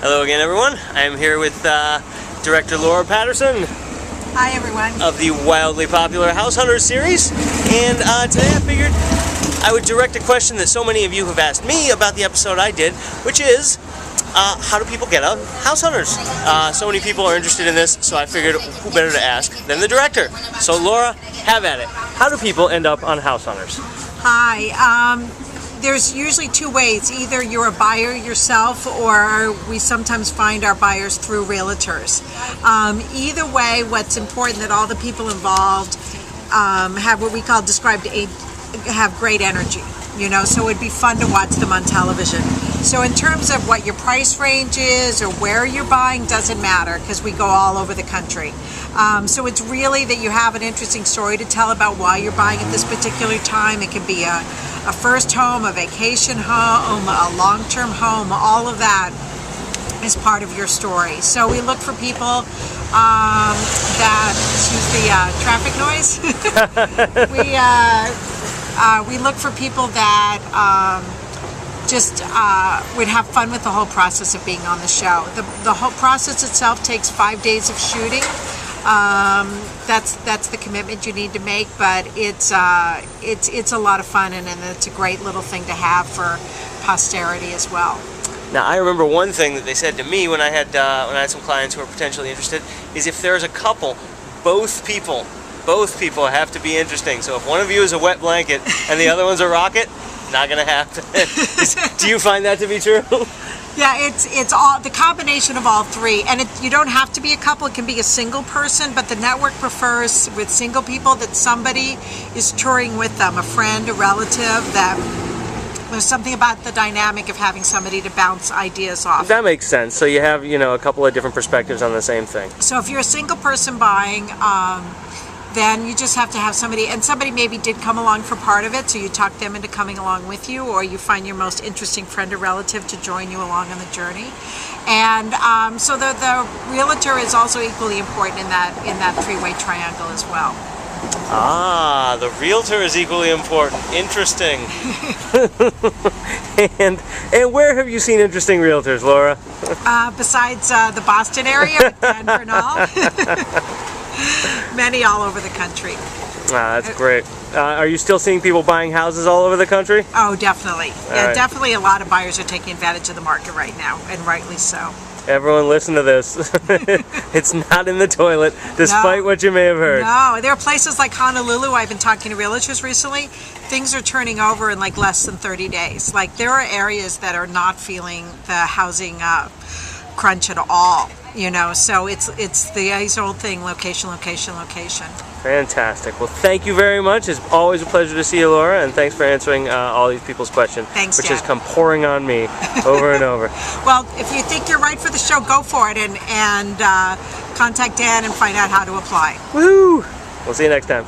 Hello again, everyone. I am here with Director Laura Patterson. Hi, everyone. Of the wildly popular House Hunters series. And today I figured I would direct a question that so many of you have asked me about the episode I did, which is, how do people get on House Hunters? So many people are interested in this, so I figured who better to ask than the director. So Laura, have at it. How do people end up on House Hunters? Hi. There's usually two ways. Either you're a buyer yourself, or we sometimes find our buyers through realtors. Either way, what's important that all the people involved have what we call have great energy. You know, so it'd be fun to watch them on television. So in terms of what your price range is or where you're buying, doesn't matter because we go all over the country. So it's really that you have an interesting story to tell about why you're buying at this particular time. It can be a first home, a vacation home, a long-term home. All of that is part of your story. So we look for people that, excuse the traffic noise. We look for people that would have fun with the whole process of being on the show. The whole process itself takes 5 days of shooting. That's the commitment you need to make, but it's a lot of fun, and it's a great little thing to have for posterity as well. Now, I remember one thing that they said to me when I had some clients who were potentially interested is if there's a couple, both people have to be interesting. So if one of you is a wet blanket and the other one's a rocket, not gonna happen. Do you find that to be true? Yeah, it's all the combination of all three, and you don't have to be a couple. It can be a single person, but the network prefers with single people that somebody is touring with them, a friend, a relative. That there's something about the dynamic of having somebody to bounce ideas off. That makes sense. So you have, a couple of different perspectives on the same thing. So if you're a single person buying, then you just have to have somebody, and somebody maybe did come along for part of it, so you talk them into coming along with you, or you find your most interesting friend or relative to join you along on the journey. And so the realtor is also equally important in that three-way triangle as well. Ah, the realtor is equally important. Interesting. and where have you seen interesting realtors, Laura? Besides the Boston area with Dan Bernal. Many all over the country. Ah, that's great. Are you still seeing people buying houses all over the country? Oh, definitely. Yeah, right. Definitely a lot of buyers are taking advantage of the market right now, and rightly so. Everyone listen to this. It's not in the toilet, despite what you may have heard. No, there are places like Honolulu. I've been talking to realtors recently. Things are turning over in like less than 30 days. Like there are areas that are not feeling the housing crunch at all. So it's the age-old thing: location, location, location. Fantastic. Well, thank you very much. It's always a pleasure to see you, Laura, and thanks for answering all these people's questions. Thanks, which Dan. has come pouring on me over and over. Well, if you think you're right for the show, go for it, and contact Dan and find out how to apply. Woo! We'll see you next time.